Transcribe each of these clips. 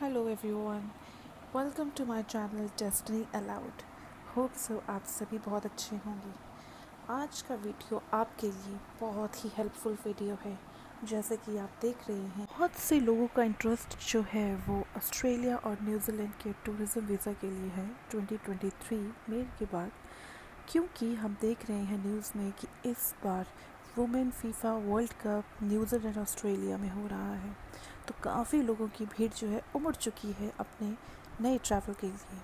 Hello everyone, welcome to my channel destiny allowed. Hope so आप सभी बहुत अच्छे होंगे। आज का वीडियो आपके लिए बहुत ही हेल्पफुल वीडियो है। जैसे कि आप देख रहे हैं, बहुत से लोगों का इंटरेस्ट जो है वो ऑस्ट्रेलिया और न्यूजीलैंड के टूरिज़्म वीज़ा के लिए है 2023 मई के बाद, क्योंकि हम देख रहे हैं न्यूज़ में कि इस बार women FIFA World Cup New Zealand Australia में हो रहा है। तो काफ़ी लोगों की भीड़ जो है उमड़ चुकी है अपने नए ट्रैवल के लिए।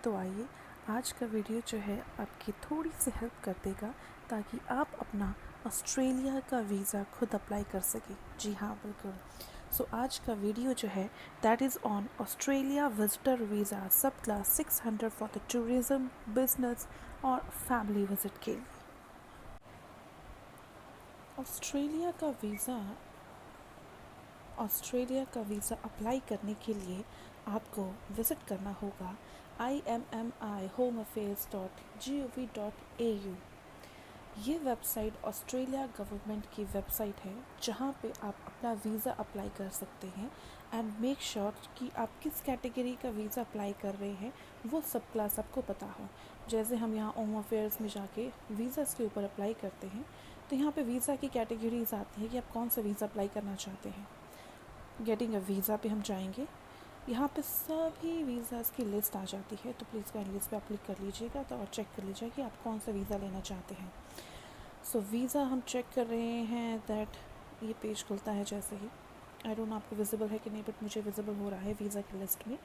तो आइए, आज का वीडियो जो है आपकी थोड़ी सी हेल्प कर देगा ताकि आप अपना ऑस्ट्रेलिया का वीज़ा खुद अप्लाई कर सकें। जी हाँ, बिल्कुल। सो आज का वीडियो जो है that is on Australia visitor visa subclass 600 for the tourism, business और फैमिली विजिट के लिए। ऑस्ट्रेलिया का वीज़ा अप्लाई करने के लिए आपको विज़िट करना होगा immihomefairs.gov.au। ये वेबसाइट ऑस्ट्रेलिया गवर्नमेंट की वेबसाइट है जहाँ पे आप अपना वीज़ा अप्लाई कर सकते हैं। एंड मेक श्योर कि आप किस कैटेगरी का वीज़ा अप्लाई कर रहे हैं वो सब क्लास आपको पता हो। जैसे हम यहाँ होम अफेयर्स में जाके वीज़ास के ऊपर अप्लाई करते हैं तो यहाँ पे वीज़ा की कैटेगरीज आती है कि आप कौन सा वीज़ा अप्लाई करना चाहते हैं। गेटिंग अ वीज़ा पे हम जाएंगे, यहाँ पे सभी वीज़ाज़ की लिस्ट आ जाती है। तो प्लीज़ काइंडली इस पर आप क्लिक कर लीजिएगा तो और चेक कर लीजिए कि आप कौन सा वीज़ा लेना चाहते हैं। सो वीज़ा हम चेक कर रहे हैं दैट ये पेज खुलता है जैसे ही। आई डोंट नो आपको विजिबल है कि नहीं, बट मुझे विजिबल हो रहा है वीज़ा की लिस्ट में।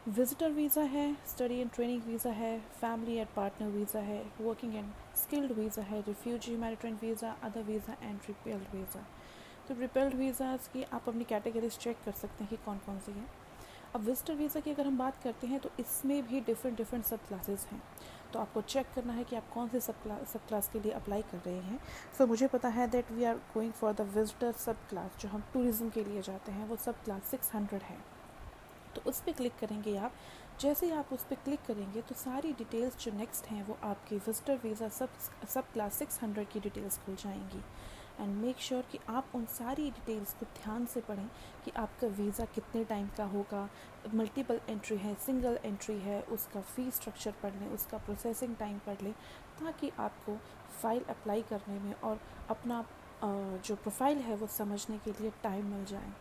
विजिटर वीज़ा है, स्टडी एंड ट्रेनिंग वीज़ा है, फैमिली एंड पार्टनर वीज़ा है, वर्किंग एंड स्किल्ड वीज़ा है, refugee humanitarian visa, other visa and repelled visa. तो रिपेल्ड वीज़ाज़ की आप अपनी कैटेगरीज चेक कर सकते हैं कि कौन कौन सी है। अब विजिटर वीज़ा की अगर हम बात करते हैं तो इसमें भी डिफरेंट सब क्लासेस हैं। तो आपको चेक करना है कि आप कौन से सब क्लास के लिए अप्लाई कर रहे हैं। सो मुझे पता है that we are going for the visitor sub class, जो हम टूरिज़्म के लिए जाते हैं वो सब क्लास 600 है। तो उस पर क्लिक करेंगे आप। जैसे ही आप उस पर क्लिक करेंगे तो सारी डिटेल्स जो नेक्स्ट हैं वो आपकी विजिटर वीज़ा सब क्लास 600 की डिटेल्स खुल जाएंगी। एंड मेक श्योर कि आप उन सारी डिटेल्स को ध्यान से पढ़ें कि आपका वीज़ा कितने टाइम का होगा, मल्टीपल एंट्री है, सिंगल एंट्री है, उसका फ़ी स्ट्रक्चर पढ़ लें, उसका प्रोसेसिंग टाइम पढ़ लें, ताकि आपको फ़ाइल अप्लाई करने में और अपना जो प्रोफाइल है वो समझने के लिए टाइम मिल जाए।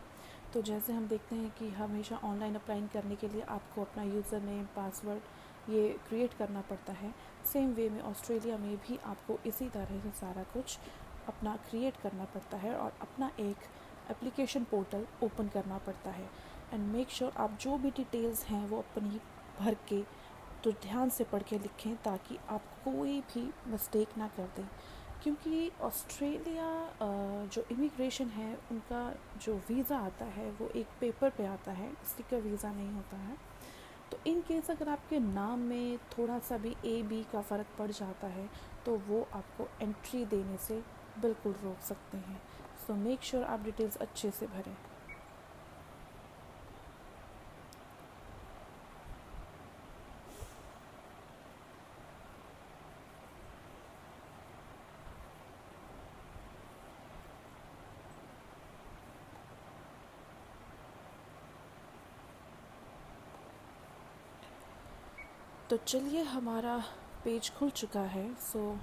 तो जैसे हम देखते हैं कि हमेशा ऑनलाइन अप्लाई करने के लिए आपको अपना यूज़र नेम, पासवर्ड ये क्रिएट करना पड़ता है। सेम वे में ऑस्ट्रेलिया में भी आपको इसी तरह से सारा कुछ अपना क्रिएट करना पड़ता है और अपना एक एप्लीकेशन पोर्टल ओपन करना पड़ता है। एंड मेक श्योर आप जो भी डिटेल्स हैं वो अपनी भर के तो ध्यान से पढ़ के लिखें ताकि आप कोई भी मिस्टेक ना कर दें। क्योंकि ऑस्ट्रेलिया जो इमिग्रेशन है उनका जो वीज़ा आता है वो एक पेपर पे आता है, स्टिकर वीज़ा नहीं होता है। तो इन केस अगर आपके नाम में थोड़ा सा भी ए बी का फ़र्क पड़ जाता है तो वो आपको एंट्री देने से बिल्कुल रोक सकते हैं। सो मेक श्योर आप डिटेल्स अच्छे से भरें। तो चलिए, हमारा पेज खुल चुका है। सो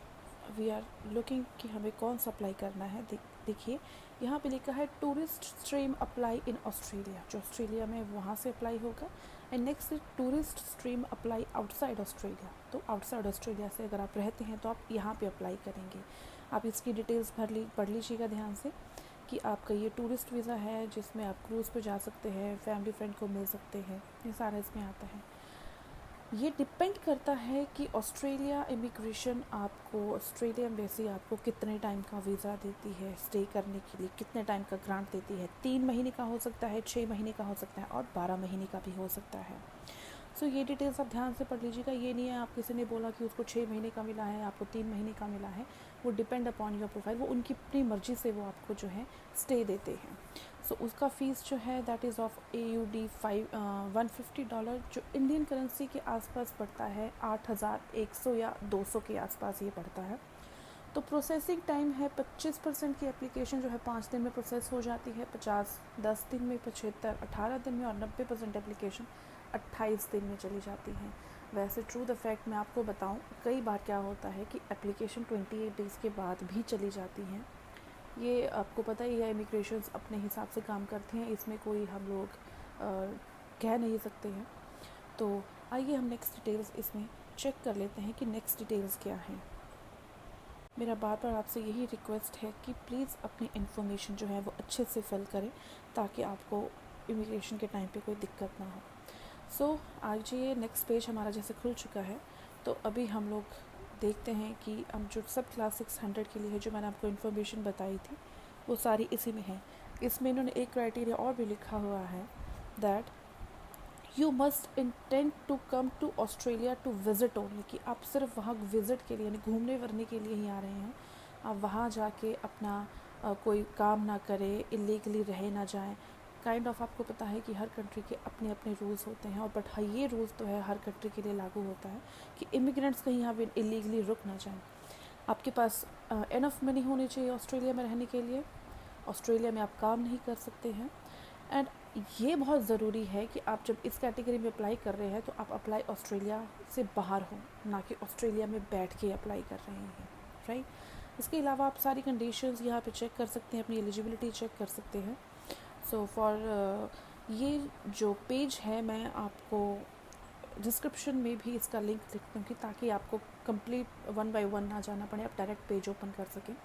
वी आर लुकिंग कि हमें कौन सा अप्लाई करना है। देखिए, यहाँ पे लिखा है tourist stream apply in Australia, जो ऑस्ट्रेलिया में वहाँ से अप्लाई होगा। And next tourist stream apply outside Australia. तो आउटसाइड ऑस्ट्रेलिया से अगर आप रहते हैं तो आप यहाँ पे अप्लाई करेंगे। आप इसकी डिटेल्स पढ़ लीजिएगा ध्यान से कि आपका ये टूरिस्ट वीज़ा है जिसमें आप क्रूज़ पे जा सकते हैं, फैमिली फ्रेंड को मिल सकते हैं, ये सारा इसमें आता है। ये डिपेंड करता है कि ऑस्ट्रेलिया इमिग्रेशन आपको ऑस्ट्रेलिया एम्बेसी आपको कितने टाइम का वीज़ा देती है स्टे करने के लिए, कितने टाइम का ग्रांट देती है। 3 महीने का हो सकता है, 6 महीने का हो सकता है और 12 महीने का भी हो सकता है। सो ये डिटेल्स आप ध्यान से पढ़ लीजिएगा। ये नहीं है आप किसी ने बोला कि उसको 6 महीने का मिला है, आपको 3 महीने का मिला है। वो डिपेंड अपॉन योर प्रोफाइल, वो उनकी अपनी मर्ज़ी से वो आपको जो है स्टे देते हैं। सो उसका फ़ीस जो है दैट इज़ ऑफ AUD $150, जो इंडियन करेंसी के आसपास पड़ता है 8100 या 200 के आसपास ये पड़ता है। तो प्रोसेसिंग टाइम है 25% की एप्लीकेशन जो है 5 दिन में प्रोसेस हो जाती है, 50 10 दिन में, 75 18 दिन में, और 90% एप्लीकेशन 28 दिन में चली जाती है। वैसे ट्रू द फैक्ट मैं आपको बताऊं, कई बार क्या होता है कि एप्लीकेशन 28 डेज़ के बाद भी चली जाती हैं। ये आपको पता ही है, इमिग्रेशन अपने हिसाब से काम करते हैं, इसमें कोई हम लोग कह नहीं सकते हैं। तो आइए हम नेक्स्ट डिटेल्स इसमें चेक कर लेते हैं कि नेक्स्ट डिटेल्स क्या हैं। मेरा बार बार आपसे यही रिक्वेस्ट है कि प्लीज़ अपनी इन्फॉर्मेशन जो है वो अच्छे से फिल करें, ताकि आपको इमिग्रेशन के टाइम पे कोई दिक्कत ना हो। सो आज ये नेक्स्ट पेज हमारा जैसे खुल चुका है, तो अभी हम लोग देखते हैं कि हम जो सब क्लास 600 के लिए है, जो मैंने आपको इन्फॉर्मेशन बताई थी, वो सारी इसी में है। इसमें इन्होंने एक क्राइटेरिया और भी लिखा हुआ है, that you must intend to come to Australia to visit only, कि आप सिर्फ वहाँ विज़िट के लिए यानी घूमने वरने के लिए ही आ रहे हैं। आप वहाँ जाके अपना कोई काम ना करें, इलीगली रहे ना जाएं। काइंड ऑफ आपको पता है कि हर कंट्री के अपने अपने रूल्स होते हैं, और बट हाँ ये रूल्स तो है हर कंट्री के लिए लागू होता है कि इमिग्रेंट्स कहीं यहाँ पे इलीगली रुक ना जाएं। आपके पास इनफ मनी होनी चाहिए ऑस्ट्रेलिया में रहने के लिए। ऑस्ट्रेलिया में आप काम नहीं कर सकते हैं, एंड ये बहुत ज़रूरी है कि आप जब इस कैटेगरी में अप्लाई कर रहे हैं तो आप अप्लाई ऑस्ट्रेलिया से बाहर हो, ना कि ऑस्ट्रेलिया में बैठ के अप्लाई कर रहे हैं, राइट। इसके अलावा आप सारी कंडीशंस यहाँ पे चेक कर सकते हैं, अपनी एलिजिबिलिटी चेक कर सकते हैं। सो फॉर ये जो पेज है, मैं आपको डिस्क्रिप्शन में भी इसका लिंक लिख दूँगी, ताकि आपको कंप्लीट 1 बाय 1 ना जाना पड़े, आप डायरेक्ट पेज ओपन कर सकें।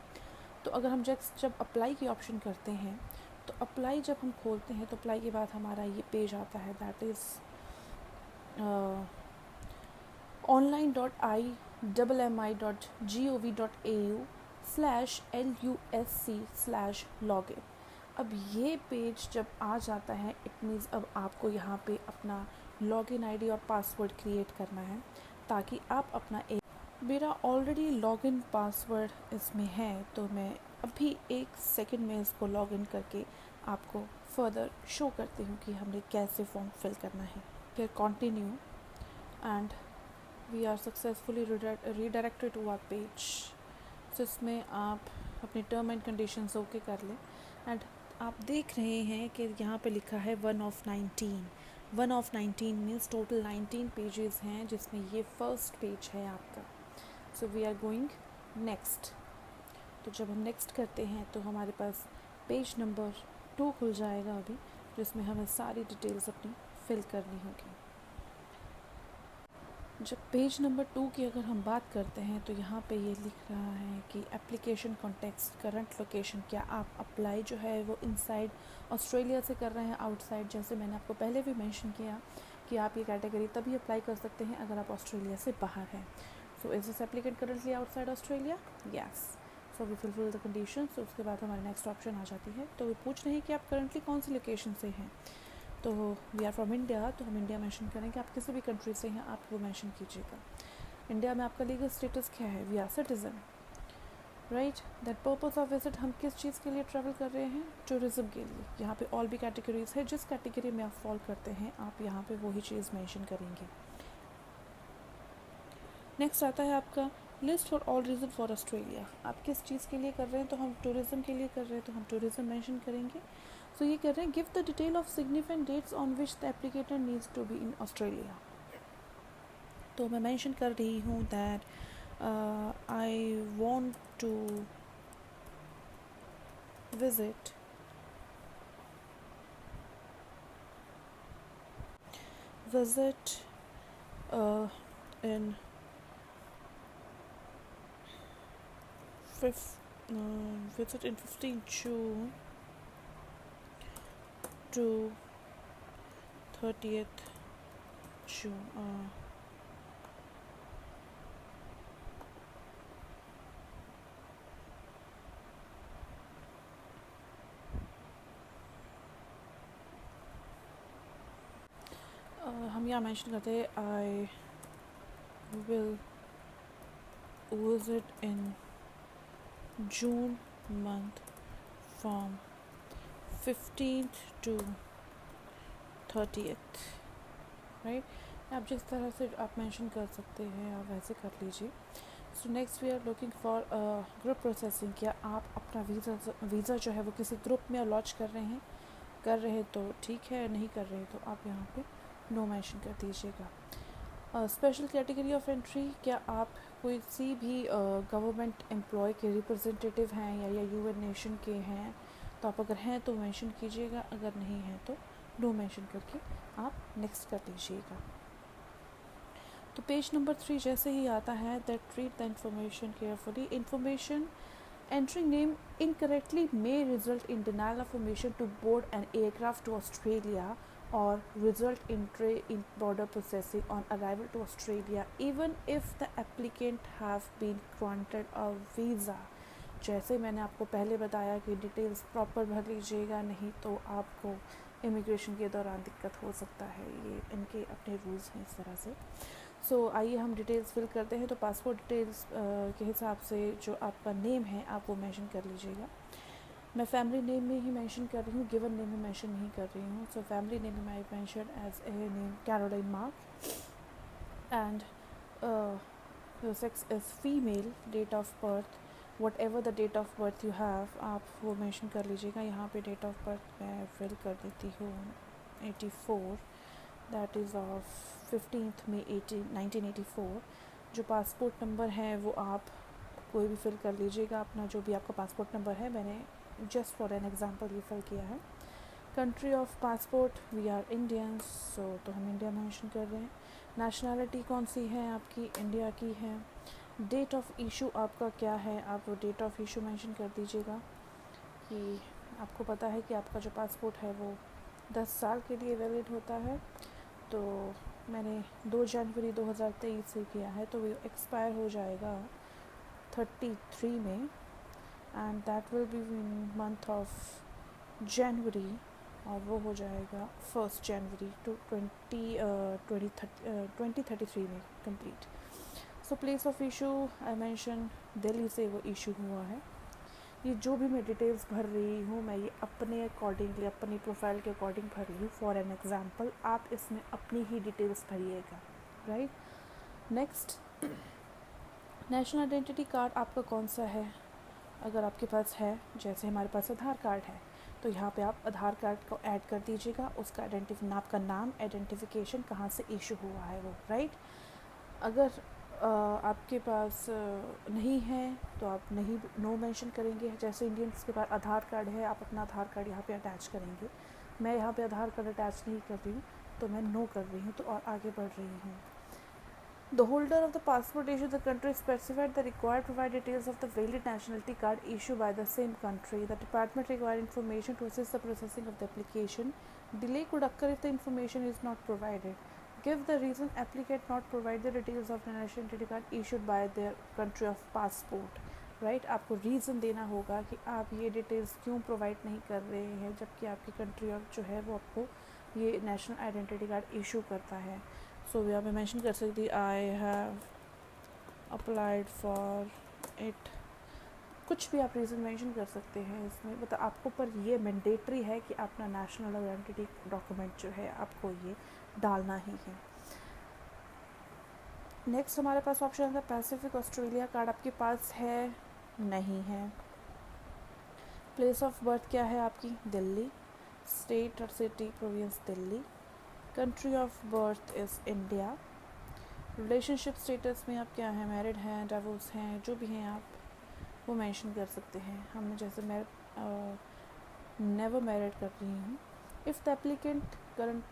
तो अगर हम जब अप्लाई की ऑप्शन करते हैं, तो अप्लाई जब हम खोलते हैं तो अप्लाई के बाद हमारा ये पेज आता है, दैट इज़ online.mi.gov.au/lusc/login। अब ये पेज जब आ जाता है, इट मीन्स अब आपको यहाँ पे अपना लॉगिन आईडी और पासवर्ड क्रिएट करना है, ताकि आप अपना एक, मेरा ऑलरेडी लॉगिन पासवर्ड इसमें है, तो मैं अभी 1 सेकंड में इसको लॉगिन करके आपको फर्दर शो करती हूँ कि हमने कैसे फॉर्म फिल करना है। फिर continue, and we are successfully redirected to our page. तो इसमें आप अपने टर्म एंड कंडीशंस ओके कर लें, एंड आप देख रहे हैं कि यहाँ पे लिखा है 1 of 19। 1 of 19 means total 19 pages हैं, जिसमें ये फर्स्ट पेज है आपका। So we are going next. तो जब हम नेक्स्ट करते हैं तो हमारे पास पेज नंबर 2 खुल जाएगा अभी, जिसमें हमें सारी डिटेल्स अपनी फिल करनी होगी। जब पेज नंबर 2 की अगर हम बात करते हैं, तो यहाँ पे ये लिख रहा है कि एप्लीकेशन कॉन्टेक्स्ट, करंट लोकेशन, क्या आप अप्लाई जो है वो इनसाइड ऑस्ट्रेलिया से कर रहे हैं, आउटसाइड। जैसे मैंने आपको पहले भी मेंशन किया कि आप ये कैटेगरी तभी अप्लाई कर सकते हैं अगर आप ऑस्ट्रेलिया से बाहर हैं। So is this applicant currently outside Australia? Yes. So we fulfil the condition. तो उसके बाद हमारी नेक्स्ट ऑप्शन आ जाती है। तो वो पूछ रहे हैं कि आप करंटली कौन सी लोकेशन से हैं। तो वी आर फ्रॉम इंडिया, तो हम इंडिया मेंशन करेंगे। आप किसी भी कंट्री से हैं आप वो मेंशन कीजिएगा। इंडिया में आपका लीगल स्टेटस क्या है? We are citizen, right. That purpose of visit, हम किस चीज़ के लिए ट्रैवल कर रहे हैं? टूरिज़्म के लिए। यहाँ पे ऑल भी कैटेगरीज है, जिस कैटेगरी में आप फॉल करते हैं आप यहाँ पे वही चीज़ मेंशन करेंगे। नेक्स्ट आता है आपका list for all reason for Australia. आप किस चीज़ के लिए कर रहे हैं? तो हम टूरिज़्म के लिए कर रहे हैं, तो हम टूरिज़्म मेंशन करेंगे। सो ये कर रहे हैं, give the detail of significant dates on which the applicator needs to be in Australia. तो मैं मेंशन कर रही हूँ that I want to visit in visit in 15 June to 30th June. हम यहाँ मेंशन करते हैं, I will visit in June month from 15th to 30th, right. आप जिस तरह से आप मेंशन कर सकते हैं आप वैसे कर लीजिए। So next we are looking for group processing. क्या आप अपना वीज़ा जो है वो किसी ग्रुप में लॉन्च कर रहे तो ठीक है, नहीं कर रहे तो आप यहाँ पे नो मेंशन कर दीजिएगा। स्पेशल कैटेगरी ऑफ एंट्री, क्या आप कोई सी भी गवर्नमेंट एम्प्लॉय के रिप्रेजेंटेटिव हैं या यूएन नेशन के हैं, तो आप अगर हैं तो मेंशन कीजिएगा, अगर नहीं है तो नो मेंशन करके आप नेक्स्ट कर दीजिएगा। तो पेज नंबर 3 जैसे ही आता है, that treat the information carefully. Information entering name incorrectly may result in denial of permission to board an aircraft to Australia or result in border processing on arrival to Australia even if the applicant have been granted a visa। जैसे मैंने आपको पहले बताया कि details proper भर लीजिएगा, नहीं तो आपको इमिग्रेशन के दौरान दिक्कत हो सकता है। ये इनके अपने रूल्स हैं इस तरह से। सो आइए हम डिटेल्स फिल करते हैं। तो पासपोर्ट डिटेल्स के हिसाब से जो आपका नेम है आप वो मेंशन कर लीजिएगा। मैं फैमिली नेम में ही मेंशन कर रही हूँ, गिवन नेम में मेंशन नहीं कर रही हूँ। सो फैमिली नेम में I mention as a name Caroline Mark and sex is female. Date of birth whatever the date of birth you have आप वो मेंशन कर लीजिएगा। यहाँ पे डेट ऑफ बर्थ मैं फिल कर देती हूँ 84, that is of 15th May 1984। जो पासपोर्ट नंबर है वो आप कोई भी फिल कर लीजिएगा, अपना जो भी आपका पासपोर्ट नंबर है। मैंने जस्ट फॉर एन एग्जांपल ये फिल किया है। Country of passport we are Indians, so तो हम इंडिया मेंशन कर रहे हैं। नेशनैलिटी कौन सी है आपकी, इंडिया की है। डेट ऑफ इशू आपका क्या है, आप वो डेट ऑफ इशू मेंशन कर दीजिएगा कि आपको पता है कि आपका जो पासपोर्ट है वो 10 साल के लिए वैलिड होता है। तो मैंने 2 जनवरी 2023 से किया है, तो वो एक्सपायर हो जाएगा 33 में and that will be in month of January, और वो हो जाएगा 1 जनवरी टू 2033 में complete. So place of issue I mention Delhi से वो इशू हुआ है। ये जो भी मैं डिटेल्स भर रही हूँ मैं ये अपने अकॉर्डिंगली अपनी प्रोफाइल के अकॉर्डिंग भर रही हूँ। फॉर एन एग्जांपल आप इसमें अपनी ही डिटेल्स भरिएगा, right. Next, national identity card आपका कौन सा है। अगर आपके पास है, जैसे हमारे पास आधार कार्ड है, तो यहाँ पे आप आधार कार्ड को ऐड कर दीजिएगा। उसका आपका नाम, आइडेंटिफिकेशन कहाँ से इशू हुआ है वो, राइट। अगर आपके पास नहीं है तो आप नहीं नो मेंशन करेंगे। जैसे इंडियंस के पास आधार कार्ड है, आप अपना आधार कार्ड यहाँ पे अटैच करेंगे। मैं यहाँ पे आधार कार्ड अटैच नहीं कर रही हूँ, तो मैं नो कर रही हूँ, तो और आगे बढ़ रही हूँ। The holder of the passport issued the country specified the required provide details of the valid nationality card issued by the same country. The department required information to assist the processing of the application. Delay could occur if the information is not provided. Give the reason applicant not provide the details of the national identity card issued by their country of passport. Right आपको reason देना होगा कि आप ये details क्यों provide नहीं कर रहे हैं, जबकि आपकी कंट्री ऑफ जो है वो आपको ये नेशनल आइडेंटिटी कार्ड इशू करता है। सो यहाँ पे मेंशन कर सकती I have applied for it, कुछ भी आप रीज़न मेंशन कर सकते हैं इसमें। मतलब आपको पर ये मैंडेटरी है कि अपना नेशनल आइडेंटिटी डॉक्यूमेंट जो है आपको ये डालना ही है। नेक्स्ट हमारे पास ऑप्शन है पैसिफिक ऑस्ट्रेलिया कार्ड आपके पास है, नहीं है। प्लेस ऑफ बर्थ क्या है आपकी, दिल्ली। स्टेट और city province Delhi. Country of birth is India. Relationship status में आप क्या हैं, मैरिड हैं, डिवोर्स हैं, जो भी हैं आप वो मेंशन कर सकते हैं। हमने जैसे मैं नेवर मैरिड कर रही हूँ। If the applicant current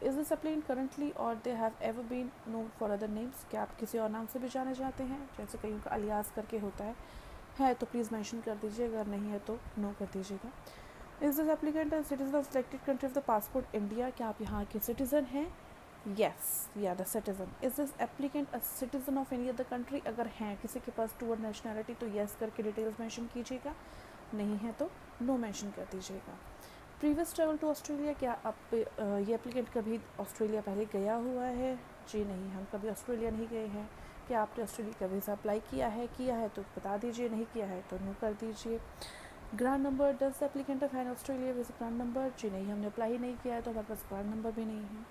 is this applicant currently or they have ever been known for other names, क्या आप किसी और नाम से भी जाने जाते हैं, जैसे कईयों का अलियास करके होता है तो प्लीज़ मेंशन कर दीजिए, अगर नहीं है तो नो कर दीजिएगा। Is this applicant a citizen of selected country of the passport India, क्या आप यहाँ के सिटीज़न हैं, येस या the citizen. Is this applicant a citizen of any other country, अगर हैं किसी के पास टू नेशनैलिटी तो येस करके डिटेल्स मेंशन कीजिएगा, नहीं है तो नो मेंशन कर दीजिएगा। प्रीवियस ट्रैवल टू ऑस्ट्रेलिया, क्या आप ये एप्लीकेंट कभी ऑस्ट्रेलिया पहले गया हुआ है, जी नहीं, हम कभी ऑस्ट्रेलिया नहीं गए हैं। क्या आपने ऑस्ट्रेलिया का वीज़ा अप्लाई किया है तो बता दीजिए, नहीं किया है तो नो कर दीजिए। Grant number, does the applicant of an Australia visa grant number, जी नहीं, हमने अप्लाई ही नहीं किया है तो हमारे पास ग्रांड नंबर भी नहीं है।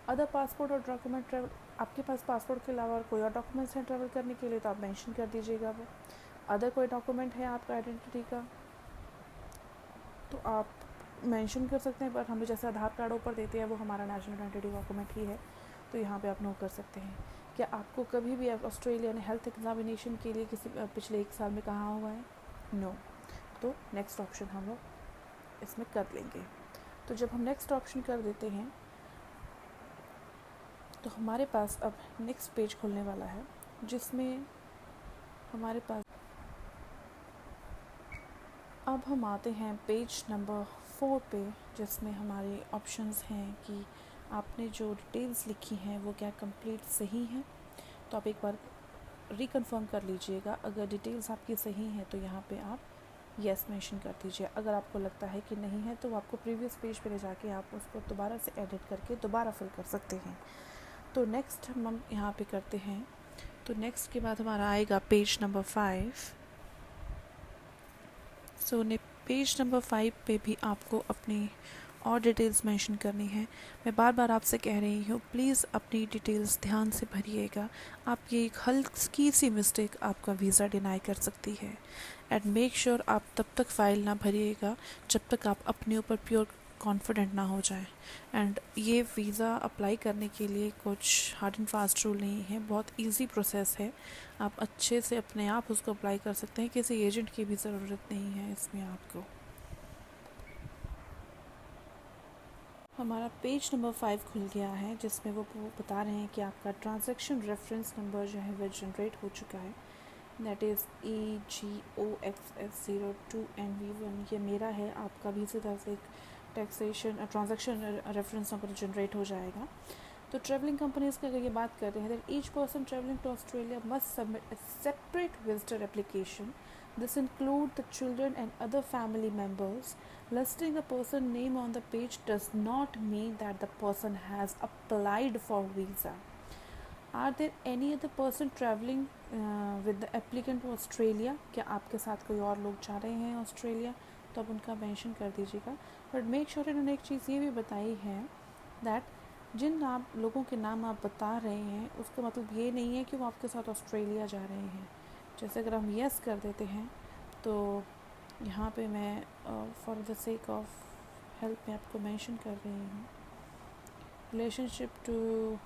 अदर पासपोर्ट और डॉक्यूमेंट ट्रैवल, आपके पास पासपोर्ट के अलावा और कोई और डॉक्यूमेंट्स हैं ट्रैवल करने के लिए तो आप मेंशन कर दीजिएगा वो। अदर कोई डॉक्यूमेंट है आपका आइडेंटिटी का तो आप मेंशन कर सकते हैं, पर हमें जैसे आधार कार्ड ऊपर देते हैं वो हमारा नेशनल आइडेंटिटी डॉक्यूमेंट ही है, तो यहाँ पे आप नो कर सकते हैं। क्या आपको कभी भी ऑस्ट्रेलिया ने हेल्थ एग्जामिनेशन के लिए किसी पिछले 1 साल में कहा हुआ है? नो। तो नेक्स्ट ऑप्शन हम लोग इसमें कर लेंगे। तो जब हम नेक्स्ट ऑप्शन कर देते हैं तो हमारे पास अब नेक्स्ट पेज खुलने वाला है, जिसमें हमारे पास अब हम आते हैं पेज नंबर 4 पे, जिसमें हमारे ऑप्शंस हैं कि आपने जो डिटेल्स लिखी हैं वो क्या कंप्लीट सही हैं। तो आप एक बार रिकन्फर्म कर लीजिएगा, अगर डिटेल्स आपकी सही हैं तो यहाँ पे आप यस मेंशन कर दीजिए। अगर आपको लगता है कि नहीं है तो आपको प्रीवियस पेज पे ले जाके आप उसको दोबारा से एडिट करके दोबारा फिल कर सकते हैं। तो नेक्स्ट हम यहाँ पे करते हैं। तो नेक्स्ट के बाद हमारा आएगा page number 5। So page number 5 पे भी आपको अपनी और डिटेल्स मेंशन करनी है। मैं बार बार आपसे कह रही हूँ, प्लीज़ अपनी डिटेल्स ध्यान से भरिएगा। आपकी एक हल्की सी मिस्टेक आपका वीज़ा डिनाई कर सकती है। एंड मेक श्योर आप तब तक फ़ाइल ना भरिएगा जब तक आप अपने ऊपर प्योर कॉन्फिडेंट ना हो जाए। एंड ये वीज़ा अप्लाई करने के लिए कुछ हार्ड एंड फास्ट रूल नहीं है, बहुत इजी प्रोसेस है। आप अच्छे से अपने आप उसको अप्लाई कर सकते हैं, किसी एजेंट की भी ज़रूरत नहीं है इसमें आपको। हमारा पेज नंबर 5 खुल गया है, जिसमें वो बता रहे हैं कि आपका ट्रांजैक्शन रेफरेंस नंबर जो है वह जनरेट हो चुका है। That is EGOXS02NV1। ये मेरा है, आपका भी इसी तरह से एक taxation transaction reference number generate हो जाएगा। तो ट्रैवलिंग कंपनीज़ की अगर ये बात कर रहे हैं, that each person travelling to Australia must submit a separate visitor application. This include the children and other family members. Listing a person name on the page does not mean that the person has applied for visa. Are there any other person traveling with the applicant to Australia? क्या आपके साथ कोई और लोग जा रहे हैं Australia? तो आप उनका मेंशन कर दीजिएगा। बट मेक श्योर इन्होंने एक चीज़ ये भी बताई है दैट जिन आप लोगों के नाम आप बता रहे हैं उसका मतलब ये नहीं है कि वो आपके साथ ऑस्ट्रेलिया जा रहे हैं। जैसे अगर हम यस कर देते हैं तो यहाँ पे मैं for the sake of help में आपको मेंशन कर रही हूँ relationship to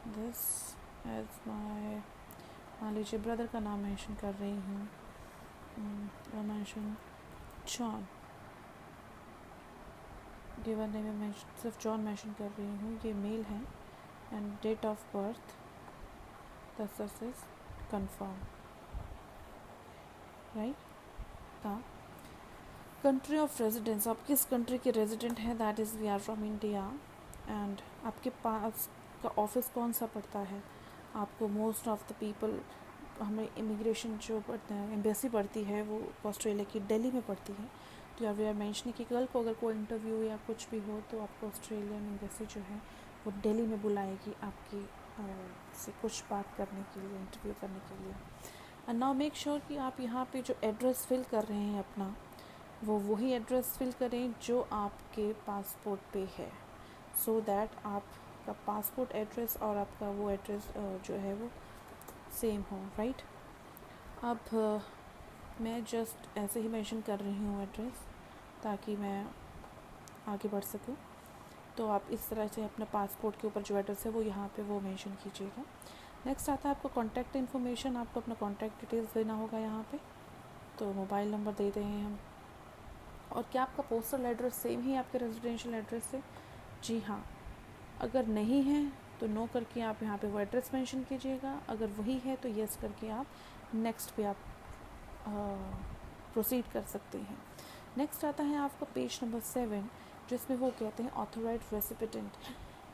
this as my, मान लीजिए ब्रदर का नाम मेंशन कर रही हूँ, मेंशन जॉन, गिवन नेम में सिर्फ जॉन मेंशन कर रही हूँ, ये मेल है and date of birth this is confirm, right. हाँ, कंट्री ऑफ रेजिडेंस, आप किस कंट्री के रेजिडेंट हैं? That is we are from India. And आपके पास का ऑफिस कौन सा पड़ता है? आपको मोस्ट ऑफ द पीपल, हमें इमिग्रेशन जो पड़ता है एम्बेसी पड़ती है वो ऑस्ट्रेलिया की दिल्ली में पड़ती है। तो या वी आर मेंशनिंग कि कल को अगर कोई इंटरव्यू या कुछ भी हो तो आपको ऑस्ट्रेलियन एम्बेसी जो है वो दिल्ली में बुलाएगी आपकी से कुछ बात करने के लिए, इंटरव्यू करने के लिए। एंड नाउ मेक श्योर कि आप यहाँ पे जो एड्रेस फिल कर रहे हैं अपना, वो वही एड्रेस फिल करें जो आपके पासपोर्ट पे है, सो दैट आपका पासपोर्ट एड्रेस और आपका वो एड्रेस जो है वो सेम हो, राइट। अब मैं जस्ट ऐसे ही मेंशन कर रही हूँ एड्रेस ताकि मैं आगे बढ़ सकूँ। तो आप इस तरह से अपने पासपोर्ट के ऊपर जो एड्रेस है वो यहाँ पे वो मेंशन कीजिएगा। नेक्स्ट आता है आपका कॉन्टैक्ट इन्फॉर्मेशन, आपको अपना कॉन्टैक्ट डिटेल्स देना होगा यहाँ पे। तो मोबाइल नंबर दे रहे हैं हम। और क्या आपका पोस्टल एड्रेस सेम ही आपके रेजिडेंशियल एड्रेस से? जी हाँ। अगर नहीं है तो नो करके आप यहाँ पे वो एड्रेस मेंशन कीजिएगा, अगर वही है तो यस करके आप नेक्स्ट पे आप प्रोसीड कर सकते हैं। नेक्स्ट आता है आपका पेज नंबर 7, जिसमें वो कहते हैं authorise recipient.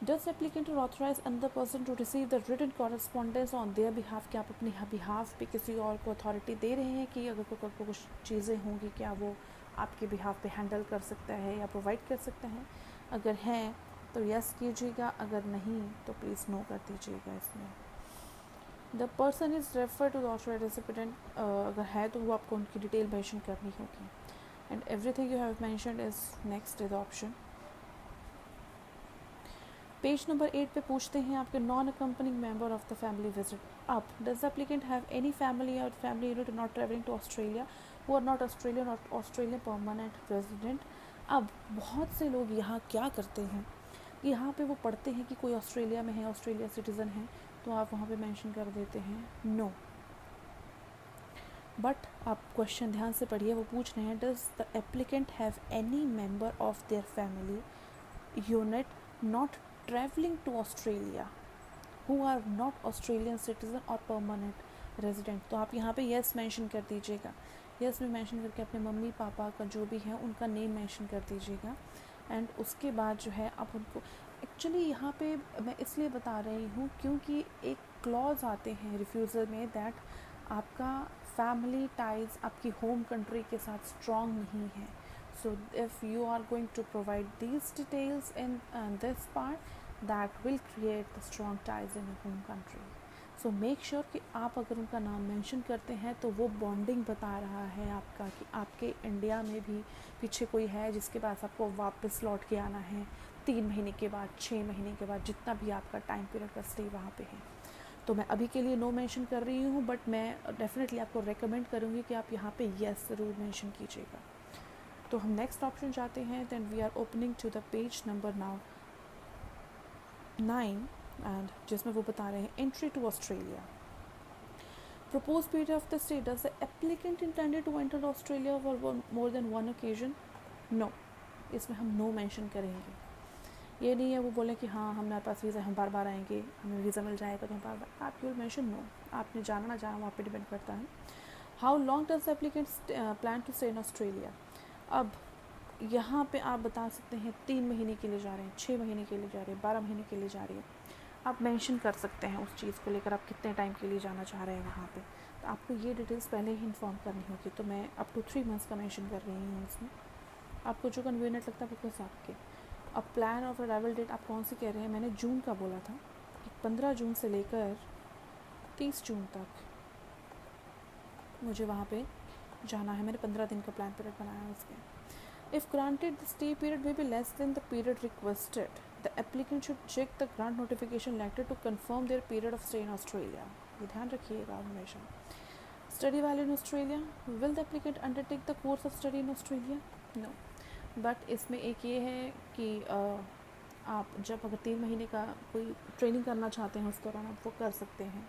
Does applicant or authorise another person to receive the written correspondence on their behalf? क्या आप अपने बिहाफ पे किसी और को अथॉरिटी दे रहे हैं कि अगर कोई कुछ चीज़ें होंगी क्या वो आपके बिहाफ पे हैंडल कर सकता है या प्रोवाइड कर सकता है? अगर है तो यस कीजिएगा, अगर नहीं तो प्लीज़ नो कर दीजिएगा इसमें। The person is refer to the authorise recipient, अगर है तो वो आपको उनकी डिटेल मेंशन करनी होगी। And everything you have mentioned is next is option. Page number 8 पे पूछते हैं आपके non accompanying member of the family visit. अब does the applicant have any family or family unit not travelling to Australia who are not Australian or Australian permanent resident. अब बहुत से लोग यहाँ क्या करते हैं, यहाँ पे वो पढ़ते हैं कि कोई ऑस्ट्रेलिया में है, ऑस्ट्रेलिया सिटीज़न है, तो आप वहाँ पे मेंशन कर देते हैं नो. बट आप क्वेश्चन ध्यान से पढ़िए, वो पूछ रहे हैं does the applicant have any member of their family unit not travelling to Australia who are not Australian citizen और परमानेंट रेजिडेंट. तो आप यहाँ पे येस मेंशन कर दीजिएगा. येस में मेंशन करके अपने मम्मी पापा का जो भी है उनका नेम मेंशन कर दीजिएगा. एंड उसके बाद जो है आप उनको, एक्चुअली यहाँ पे मैं इसलिए बता रही हूँ क्योंकि एक क्लॉज आते हैं रिफ्यूज़ल में दैट आपका फैमिली टाइज आपकी होम कंट्री के साथ स्ट्रॉन्ग नहीं है. So if you are going to provide these details in this part that will create the strong ties in home country. So make sure कि आप अगर उनका नाम मेंशन करते हैं तो वो बॉन्डिंग बता रहा है आपका कि आपके इंडिया में भी पीछे कोई है जिसके पास आपको वापस लौट के आना है 3 महीने के बाद, 6 महीने के बाद, जितना भी आपका टाइम पीरियड का स्टे वहाँ पे है. तो मैं अभी के लिए नो मेंशन कर रही हूँ, बट मैं डेफिनेटली आपको रेकमेंड करूँगी कि आप यहाँ पे येस ज़रूर मेंशन कीजिएगा. तो हम नेक्स्ट ऑप्शन जाते हैं. Then we are opening to the page number now 9 and जिसमें वो बता रहे हैं entry to Australia. Propose period of the stay, does the applicant intended to enter Australia for more than one occasion. No, इसमें हम no mention करेंगे. ये नहीं है वो बोले कि हाँ हमारे पास वीज़ा, हम बार बार आएंगे, हमें वीज़ा मिल जाएगा तो हम बार बार. आप यू विल मेंशन नो. आपने जाना ना जाना वहाँ पे डिपेंड करता है. How long does the applicant plan to stay in Australia. अब यहाँ पे आप बता सकते हैं 3 महीने के लिए जा रहे हैं, 6 महीने के लिए जा रहे हैं, 12 महीने के लिए जा रही है. आप मेंशन कर सकते हैं उस चीज़ को लेकर आप कितने टाइम के लिए जाना चाह रहे हैं वहाँ पे. तो आपको ये डिटेल्स पहले ही इन्फॉर्म करनी होगी. तो मैं अप टू 3 मंथ्स का मेंशन कर रही हूँ इसमें. आपको जो कन्वीनियंट लगता है वो कुछ आपके. अब प्लान ऑफ अराइवल डेट आप कौन सी कह रहे हैं. मैंने जून का बोला था कि 15 जून से लेकर 30 जून तक मुझे वहाँ पे जाना है. मैंने 15 दिन का प्लान पीरियड बनाया है उसके. If granted the stay period may be less than the period requested, the applicant should check the grant notification letter to confirm their period of stay in Australia. ये ध्यान रखिएगा हमेशा. Study value in Australia, will the applicant undertake the course of study in Australia. No. But इसमें एक ये है कि आप जब अगर 3 महीने का कोई ट्रेनिंग करना चाहते हैं उस दौरान आप वो कर सकते हैं.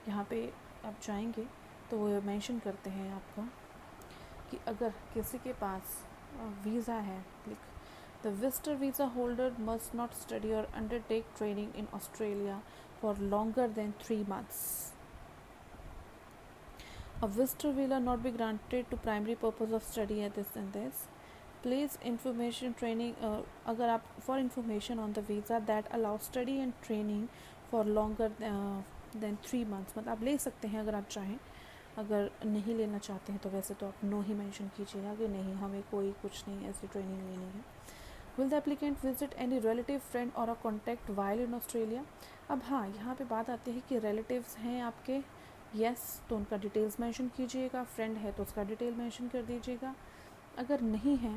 यहाँ पे आप जाएंगे तो वो मेंशन करते हैं आपका कि अगर किसी के पास वीज़ा है, the visitor visa holder must not study or undertake training in Australia for longer than 3 months. A visitor visa not be granted to primary purpose of study at this and this. Please information training अगर आप for information on the visa that allow study and training for longer than 3 months. मतलब आप ले सकते हैं अगर आप चाहें. अगर नहीं लेना चाहते हैं तो वैसे तो आप नो ही मेंशन कीजिएगा कि नहीं हमें कोई कुछ नहीं ऐसी ट्रेनिंग लेनी है. Will the applicant visit any relative, friend or a contact while in Australia? अब हाँ यहाँ पे बात आती है कि relatives हैं आपके. yes, तो उनका डिटेल्स मेंशन कीजिएगा. फ्रेंड है तो उसका डिटेल मेंशन कर दीजिएगा. अगर नहीं है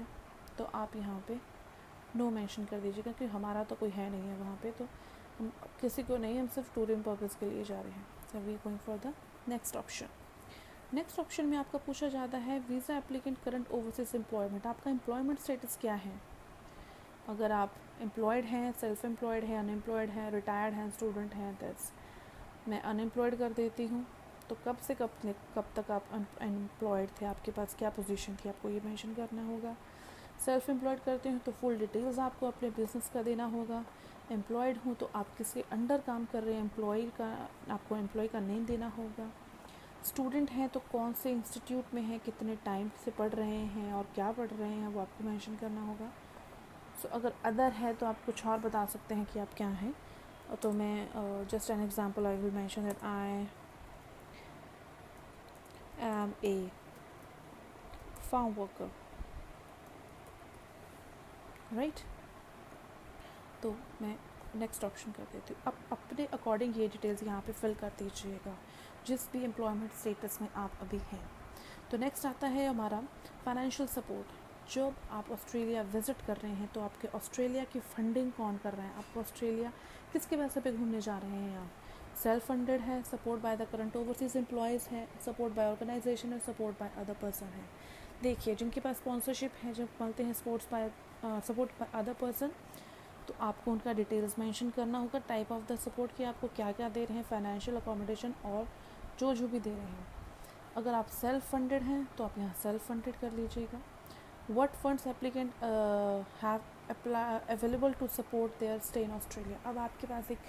तो आप यहाँ पे नो मेंशन कर दीजिएगा कि हमारा तो कोई है नहीं है वहाँ पे, तो हम किसी को नहीं, हम सिर्फ टूरिंग पर्पज़ के लिए जा रहे हैं. So we going for the next option. Next option में आपका पूछा जाता है visa applicant current overseas employment. आपका एम्प्लॉयमेंट स्टेटस क्या है. अगर आप एम्प्लॉयड हैं, सेल्फ एम्प्लॉयड हैं, अनएम्प्लॉयड हैं, रिटायर्ड हैं, स्टूडेंट हैं, दैट्स मैं अनएम्प्लॉयड कर देती हूँ. तो कब से कब तक आप अनएम्प्लॉयड थे, आपके पास क्या पोजीशन थी, आपको ये मेंशन करना होगा. सेल्फ एम्प्लॉयड करते हैं तो फुल डिटेल्स आपको अपने बिजनेस का देना होगा. एम्प्लॉयड हूँ तो आप किसी अंडर काम कर रहे हैं, एम्प्लॉय का आपको एम्प्लॉय का नेम देना होगा. स्टूडेंट हैं तो कौन से इंस्टीट्यूट में हैं, कितने टाइम से पढ़ रहे हैं और क्या पढ़ रहे हैं वो आपको मेंशन करना होगा. सो अगर अदर है तो आप कुछ और बता सकते हैं कि आप क्या हैं. तो मैं just an example I will mention that I am a farm worker, right. तो मैं नेक्स्ट ऑप्शन कर देती हूँ. अब अपने अकॉर्डिंग ये डिटेल्स यहाँ पे फिल कर दीजिएगा जिस भी एम्प्लॉयमेंट स्टेटस में आप अभी हैं. तो नेक्स्ट आता है हमारा फाइनेंशियल सपोर्ट. जब आप ऑस्ट्रेलिया विज़िट कर रहे हैं तो आपके ऑस्ट्रेलिया की फंडिंग कौन कर रहा है, आप ऑस्ट्रेलिया किसके पैसे पे घूमने जा रहे हैं आप? सेल्फ फंडेड है, support by the current overseas employers है, सपोर्ट बाय ऑर्गेनाइजेशन है, सपोर्ट बाय अदर पर्सन है। देखिए जिनके पास स्पॉन्सरशिप है, जब बोलते हैं sports by support by other person, तो आपको उनका डिटेल्स मेंशन करना होगा, टाइप ऑफ द सपोर्ट कि आपको क्या क्या दे रहे हैं, फाइनेंशियल अकोमोडेशन और जो भी दे रहे हैं। अगर आप सेल्फ फंडेड हैं तो आप यहाँ सेल्फ फंडेड कर लीजिएगा। What funds applicant have available to support their stay in Australia. अब आपके पास एक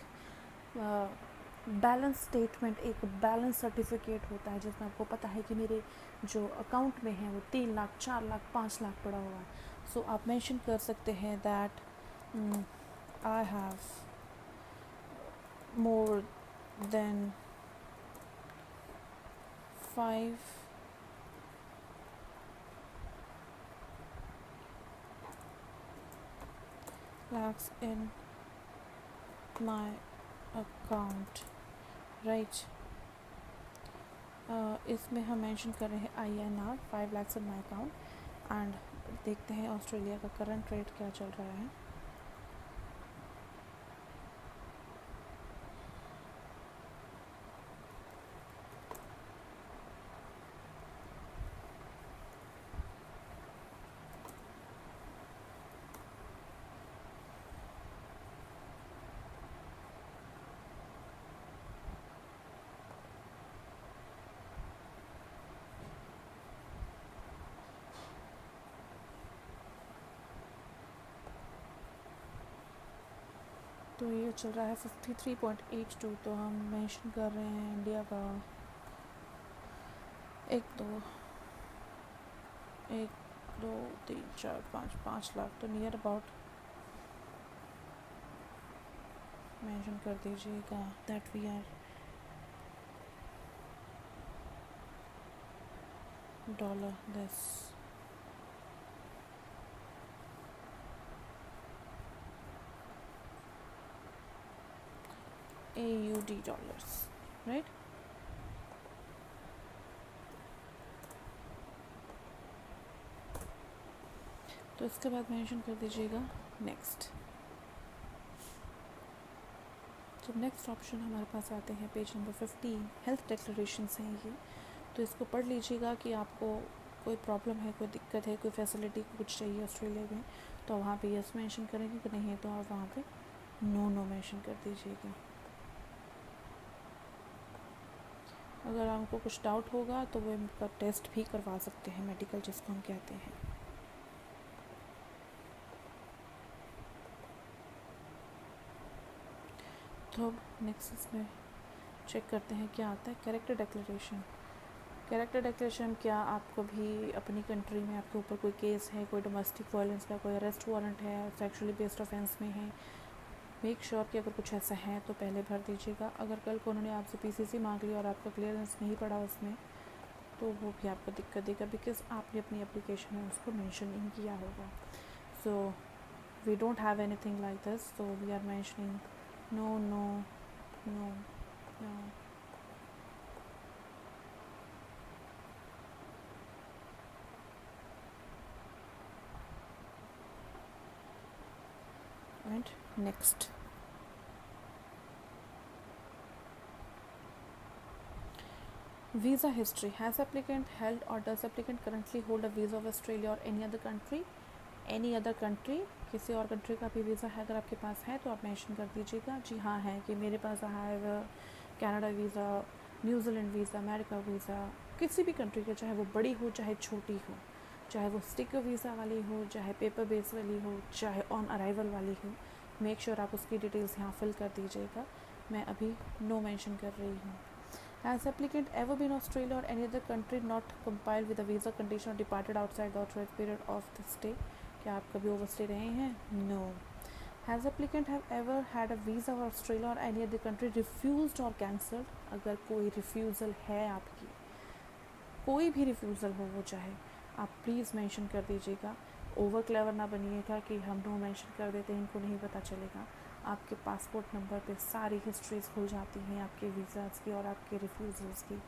बैलेंस स्टेटमेंट, एक बैलेंस सर्टिफिकेट होता है जिसमें आपको पता है कि मेरे जो अकाउंट में है वो 3 लाख, 4 लाख, 5 लाख पड़ा हुआ है। सो आप मेंशन कर सकते हैं that I have more than 5 lakhs in my account, right? इसमें हम मेंशन कर रहे हैं INR 5 lakhs in my account and देखते हैं ऑस्ट्रेलिया का करंट रेट क्या चल रहा है। तो ये चल रहा है 53.82। तो हम मेंशन कर रहे हैं इंडिया का 1 2 3 4 5 लाख, तो नियर अबाउट मेंशन कर दीजिएगा that we are dollar this AUD dollars, right. तो इसके बाद मेंशन कर दीजिएगा नेक्स्ट। जब नेक्स्ट ऑप्शन हमारे पास आते हैं पेज नंबर 15, हेल्थ डिक्लेरेशंस हैं ये, तो इसको पढ़ लीजिएगा कि आपको कोई प्रॉब्लम है, कोई दिक्कत है, कोई फैसिलिटी कुछ चाहिए ऑस्ट्रेलिया में, तो वहाँ पे यस मेंशन करेंगे, कि नहीं है तो आप वहाँ पे नो मेंशन कर दीजिएगा। अगर आपको कुछ डाउट होगा तो वो इनका टेस्ट भी करवा सकते हैं, मेडिकल जिसको हम कहते हैं। तो नेक्स्ट इसमें चेक करते हैं क्या आता है, कैरेक्टर डिक्लेरेशन। कैरेक्टर डिक्लेरेशन, क्या आपको भी अपनी कंट्री में आपके ऊपर कोई केस है, कोई डोमेस्टिक वायलेंस का कोई अरेस्ट वारंट है, सेक्सुअली बेस्ड ऑफेंस में है, मेक श्योर कि अगर कुछ ऐसा है तो पहले भर दीजिएगा। अगर कल को उन्होंने आपसे PCC मांग लिया और आपका क्लियरेंस नहीं पड़ा उसमें, तो वो भी आपको दिक्कत देगा, बिकॉज आपने अपनी एप्लीकेशन में उसको मेंशन नहीं किया होगा। So we don't have anything like this, so we are mentioning no no no no. And next, visa history. Has applicant held or does applicant currently hold a visa of Australia or any other country? Any other country, किसी और country का भी visa है अगर आपके पास है तो आप मेंशन कर दीजिएगा जी हाँ है, कि मेरे पास है Canada visa, New Zealand visa, America visa, किसी भी कंट्री का, चाहे वो बड़ी हो चाहे छोटी हो, चाहे वो स्टिकर वीज़ा वाली हो, चाहे पेपर बेस वाली हो, चाहे ऑन अराइवल वाली हो, मेक श्योर आप उसकी डिटेल्स यहाँ फिल कर दीजिएगा। मैं अभी नो मेंशन कर रही हूँ। Has applicant ever been Australia or any other country not compiled with a visa condition or departed outside the authorized period of the stay? क्या आप कभी ओवरस्टे रहे हैं? No. Has applicant have ever had a visa for Australia or any other country refused or cancelled? अगर कोई refusal है आपकी, कोई भी रिफ्यूज़ल हो वो चाहे, आप प्लीज़ मेंशन कर दीजिएगा। ओवर क्लेवर ना बनिएगा कि हम नो मेंशन कर देते हैं, इनको नहीं पता चलेगा। आपके पासपोर्ट नंबर पे सारी हिस्ट्रीज खुल जाती हैं आपके वीज़ाज़ की और आपके रिफ्यूज़ल्स की।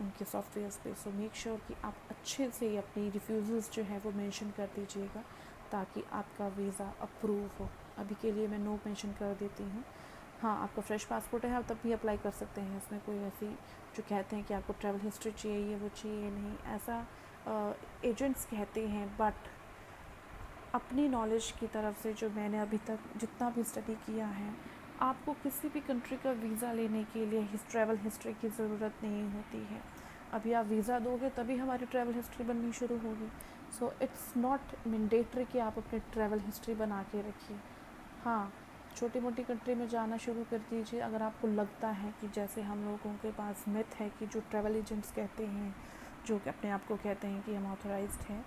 उनके सॉफ्टवेयर्स पे। सो मेक श्योर कि आप अच्छे से अपनी रिफ्यूज़ल्स जो है वो मेंशन कर दीजिएगा ताकि आपका वीज़ा अप्रूव हो। अभी के लिए मैं नो मेंशन कर देती हूँ। हाँ, आपका फ्रेश पासपोर्ट है, आप तब भी अप्लाई कर सकते हैं। इसमें कोई ऐसी जो कहते हैं कि आपको ट्रैवल हिस्ट्री चाहिए, ये वो चाहिए, नहीं ऐसा एजेंट्स कहते हैं। बट अपनी नॉलेज की तरफ से जो मैंने अभी तक जितना भी स्टडी किया है, आपको किसी भी कंट्री का वीज़ा लेने के लिए ट्रैवल हिस्ट्री की ज़रूरत नहीं होती है। अभी आप वीज़ा दोगे तभी हमारी ट्रैवल हिस्ट्री बननी शुरू होगी। सो इट्स नॉट मैंडेटरी कि आप अपनी ट्रैवल हिस्ट्री बना के रखिए। हाँ, छोटी मोटी कंट्री में जाना शुरू कर दीजिए अगर आपको लगता है कि जैसे हम लोगों के पास मिथ है कि जो ट्रैवल एजेंट्स कहते हैं, जो कि अपने आप को कहते हैं कि हम ऑथराइज्ड हैं,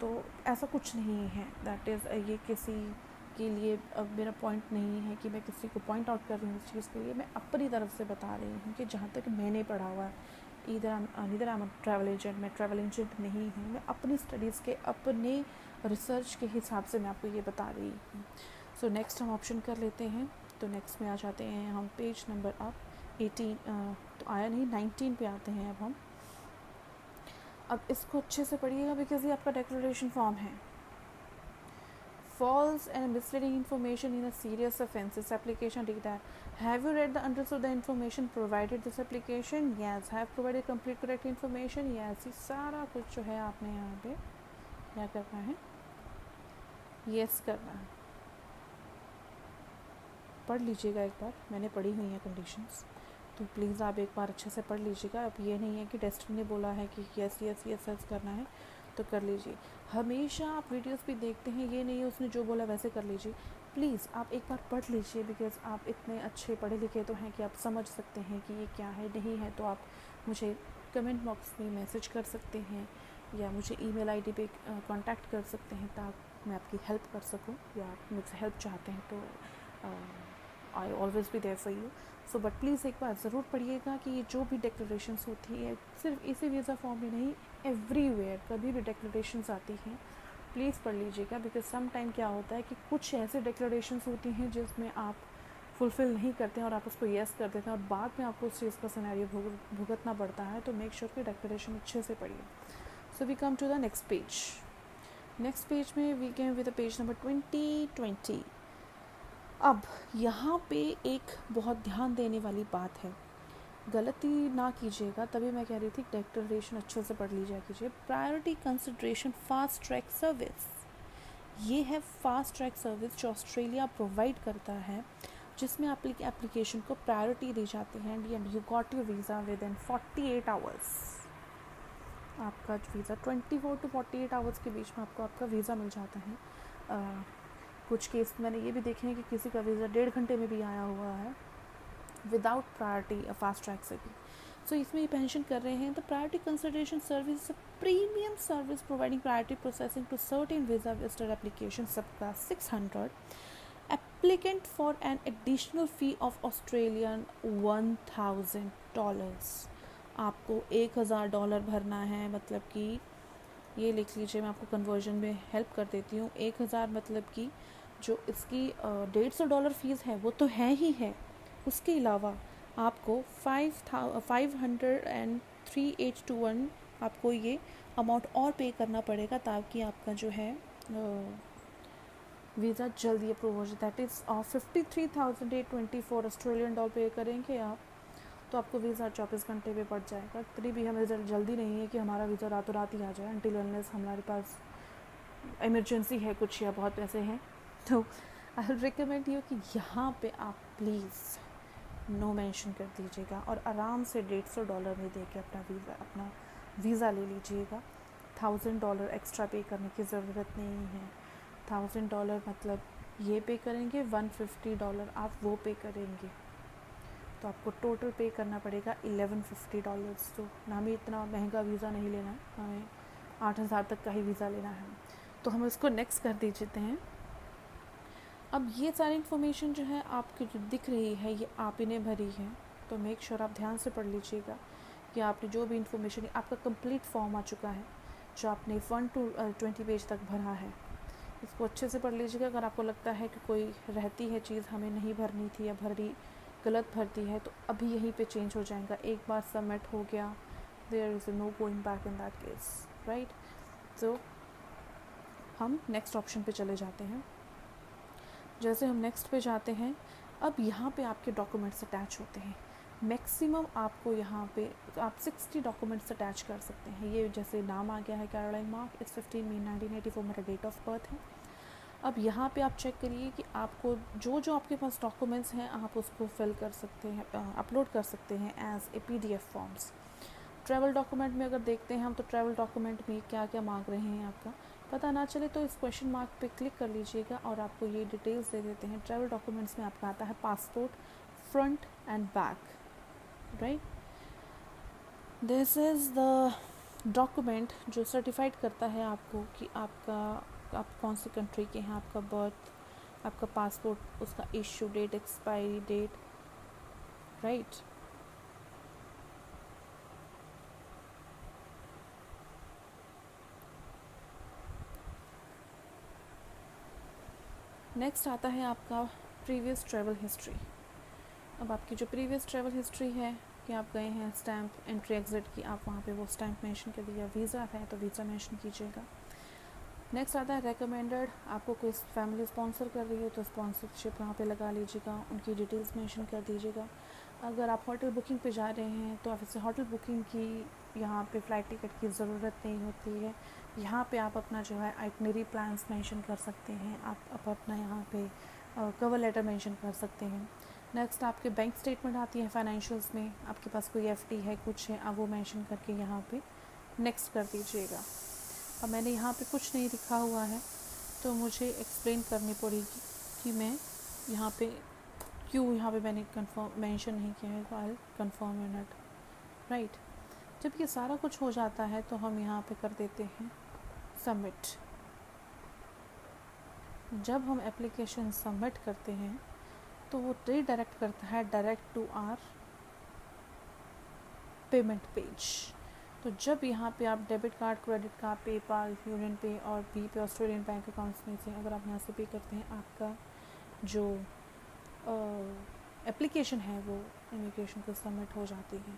तो ऐसा कुछ नहीं है। दैट इज़ ये किसी के लिए मेरा पॉइंट नहीं है कि मैं किसी को पॉइंट आउट कर रही हूँ इस चीज़ के लिए। मैं अपनी तरफ से बता रही हूँ कि जहाँ तक मैंने पढ़ा हुआ है, इधर आई एम ट्रैवल एजेंट, मैं ट्रैवल एजेंट नहीं हूँ। मैं अपनी स्टडीज़ के अपने रिसर्च के हिसाब से मैं आपको ये बता रही हूँ। सो नेक्स्ट हम ऑप्शन कर लेते हैं। तो नेक्स्ट में आ जाते हैं हम पेज नंबर अब 18 तो आया नहीं 19 पे आते हैं अब हम। अब इसको अच्छे से पढ़िएगा बिकॉज ये आपका डिक्लेरेशन फॉर्म है। False and misleading information in a serious offences application read that have you read the understood the information provided this application? Yes. Have provided complete correct information? Yes. ये सारा कुछ जो है आपने यहाँ पे क्या करना है, yes करना है। पढ़ लीजिएगा एक बार, मैंने पढ़ी हुई हैं कंडीशंस, तो प्लीज़ आप एक बार अच्छे से पढ़ लीजिएगा। अब ये नहीं है कि टेस्ट ने बोला है कि यस यस यस यस करना है तो कर लीजिए। हमेशा आप वीडियोस भी देखते हैं, ये नहीं है उसने जो बोला वैसे कर लीजिए। प्लीज़ आप एक बार पढ़ लीजिए बिकॉज़ आप इतने अच्छे पढ़े लिखे तो हैं कि आप समझ सकते हैं कि ये क्या है। नहीं है तो आप मुझे कमेंट बॉक्स में मैसेज कर सकते हैं या मुझे ईमेल आईडी पे कांटेक्ट कर सकते हैं ताकि मैं आपकी हेल्प कर सकूं, या आप मुझसे हेल्प चाहते हैं तो I always be there for you. So but please एक बार ज़रूर पढ़िएगा कि ये जो भी डिक्लेरेशंस होती है, सिर्फ इसी वीज़ा फॉर्म में नहीं, एवरीवेयर कभी भी डिक्लेरेशंस आती हैं प्लीज़ पढ़ लीजिएगा। बिकॉज सम टाइम क्या होता है कि कुछ ऐसे डिक्लेरेशंस होती हैं जिसमें आप फुलफ़िल नहीं करते हैं और आप उसको येस कर देते हैं और बाद में आपको उस चीज़ का सिनेरियो भुगतना पड़ता है। तो मेक श्योर कि डिक्लेरेशन अच्छे से पढ़िए। So we come to the next page. Next page में we came with page number 2020। अब यहाँ पे एक बहुत ध्यान देने वाली बात है, गलती ना कीजिएगा, तभी मैं कह रही थी डिक्लेरेशन अच्छे से पढ़ लीजिए कीजिए। Priority consideration fast track service, ये है फास्ट ट्रैक सर्विस जो ऑस्ट्रेलिया प्रोवाइड करता है, जिसमें एप्लीकेशन को प्रायोरिटी दी जाती है and you got your visa with in 48 hours. आपका वीज़ा 24 to 48 आवर्स के बीच में आपको आपका वीज़ा मिल जाता है। कुछ केस मैंने ये भी देखे हैं कि किसी का वीज़ा 1.5 घंटे में भी आया हुआ है विदाउट प्रायोरिटी फास्ट ट्रैक से भी। सो इसमें ये मेंशन कर रहे हैं the priority consideration service premium service providing priority processing to certain visa visitor application subclass 600 applicant for an additional fee of Australian $1,000। आपको $1,000 भरना है, मतलब कि ये लिख लीजिए, मैं आपको कन्वर्जन में हेल्प कर देती हूँ। 1,000 मतलब कि जो इसकी $150 फ़ीस है वो तो है ही है, उसके अलावा आपको 503,821 आपको ये अमाउंट और पे करना पड़ेगा ताकि आपका जो है वीज़ा जल्दी अप्रूव हो जाए। दैट इज़ 53,824 ऑस्ट्रेलियन डॉलर पे करेंगे आप तो आपको वीज़ा 24 घंटे पे पड़ जाएगा। इतनी भी हमें जल्दी नहीं है कि हमारा वीज़ा रातों रात ही आ जाए, अनटिल अनलेस हमारे पास इमरजेंसी है कुछ या बहुत पैसे हैं। तो आई विल रिकमेंड यू कि यहाँ पे आप प्लीज़ नो मेंशन कर दीजिएगा और आराम से $150 में दे के अपना वीज़ा ले लीजिएगा। $1,000 एक्स्ट्रा पे करने की ज़रूरत नहीं है। $1,000 मतलब ये पे करेंगे, $150 आप वो पे करेंगे, तो आपको टोटल पे करना पड़ेगा $1,150। तो हमें इतना महंगा वीज़ा नहीं लेना है, हमें 8,000 तक का ही वीज़ा लेना है। तो हम इसको नेक्स्ट कर दीजिए हैं। अब ये सारी इन्फॉर्मेशन जो है आपकी जो दिख रही है ये आप ही ने भरी है, तो मेक श्योर आप ध्यान से पढ़ लीजिएगा कि आपने जो भी इन्फॉर्मेशन, आपका कंप्लीट फॉर्म आ चुका है जो आपने 1 to 20 पेज तक भरा है। इसको अच्छे से पढ़ लीजिएगा। अगर आपको लगता है कि कोई रहती है चीज़ हमें नहीं भरनी थी या भरी गलत भरती है तो अभी यहीं पे चेंज हो जाएगा। एक बार सबमिट हो गया, there is no going back in that case, right. तो हम नेक्स्ट ऑप्शन पे चले जाते हैं। जैसे हम नेक्स्ट पे जाते हैं, अब यहाँ पे आपके डॉक्यूमेंट्स अटैच होते हैं। मैक्सिमम आपको यहाँ पे आप 60 डॉक्यूमेंट्स अटैच कर सकते हैं। ये जैसे नाम आ गया है कैरोलाइन मार्क, इट्स 15 मई 1984 मेरा डेट ऑफ बर्थ है। अब यहाँ पे आप चेक करिए कि आपको जो जो आपके पास डॉक्यूमेंट्स हैं आप उसको फिल कर सकते हैं, अपलोड कर सकते हैं as a PDF forms. Travel document में अगर देखते हैं हम तो ट्रैवल डॉक्यूमेंट में क्या क्या मांग रहे हैं आपका पता ना चले तो इस क्वेश्चन मार्क पे क्लिक कर लीजिएगा और आपको ये डिटेल्स दे देते हैं। ट्रैवल डॉक्यूमेंट्स में आपका आता है passport front end back, right. This is the document जो सर्टिफाइड करता है आपको कि आप कौन सी कंट्री के हैं, आपका बर्थ, आपका पासपोर्ट, उसका issue date, expiry date, right. Next आता है आपका प्रीवियस ट्रैवल हिस्ट्री। अब आपकी जो प्रीवियस ट्रैवल हिस्ट्री है कि आप गए हैं स्टैम्प एंट्री एग्ज़िट की, आप वहाँ पे वो स्टैम्प मेंशन कर दिया। वीज़ा है तो वीज़ा मेंशन कीजिएगा। नेक्स्ट आता है रेकमेंडेड, आपको कोई फैमिली स्पॉन्सर कर रही है तो स्पॉन्सरशिप यहाँ पे लगा लीजिएगा, उनकी डिटेल्स मेंशन कर दीजिएगा। अगर आप होटल बुकिंग पे जा रहे हैं तो आप इसे होटल बुकिंग की यहाँ पे फ़्लाइट टिकट की ज़रूरत नहीं होती है। यहाँ पे आप अपना जो है आइटनरी प्लान्स मेंशन कर सकते हैं, आप अपना यहाँ पे कवर लेटर मेंशन कर सकते हैं। नेक्स्ट आपके बैंक स्टेटमेंट आती है फाइनेंशियल्स में, आपके पास कोई FD है कुछ है, आप वो मेंशन करके यहाँ पे नेक्स्ट कर दीजिएगा। अब मैंने यहाँ पे कुछ नहीं लिखा हुआ है तो मुझे एक्सप्लेन करनी पड़ेगी कि मैं यहाँ पे क्यों यहाँ पे मैंने कंफर्म मेंशन नहीं किया है, I confirm in it, right. जब ये सारा कुछ हो जाता है तो हम यहाँ पे कर देते हैं सबमिट। जब हम एप्लीकेशन सबमिट करते हैं तो वो रीडायरेक्ट करता है direct to our payment page. तो जब यहाँ पे आप debit card, credit card, PayPal, UnionPay और पे ऑस्ट्रेलियन बैंक अकाउंट्स में से अगर आप यहाँ से पे करते हैं, आपका जो एप्लीकेशन है वो इमिग्रेशन को सबमिट हो जाती है।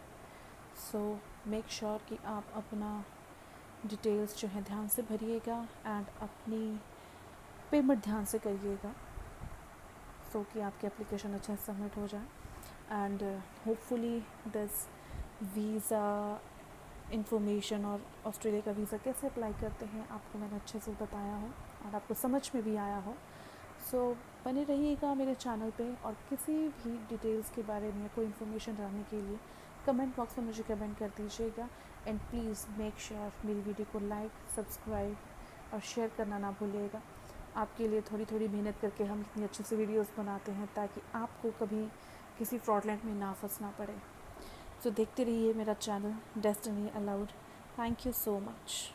सो मेक श्योर कि आप अपना डिटेल्स जो है ध्यान से भरिएगा एंड अपनी पेमेंट ध्यान से करिएगा, सो कि आपकी एप्लीकेशन अच्छे से सबमिट हो जाए। And hopefully this visa information और ऑस्ट्रेलिया का वीज़ा कैसे अप्लाई करते हैं आपको मैंने अच्छे से बताया हो और आपको समझ में भी आया हो। सो बने रहिएगा मेरे चैनल पे और किसी भी डिटेल्स के बारे में कोई इन्फॉर्मेशन जानने के लिए कमेंट बॉक्स में मुझे कमेंट कर दीजिएगा। एंड प्लीज़ मेक श्योर मेरी वीडियो को लाइक, सब्सक्राइब और शेयर करना ना भूलिएगा। आपके लिए थोड़ी थोड़ी मेहनत करके हम इतनी अच्छी सी वीडियोस बनाते हैं ताकि आपको कभी किसी फ्रॉडलैंड में ना फंसना पड़े। तो देखते रहिए मेरा channel destiny allowed. Thank you so much.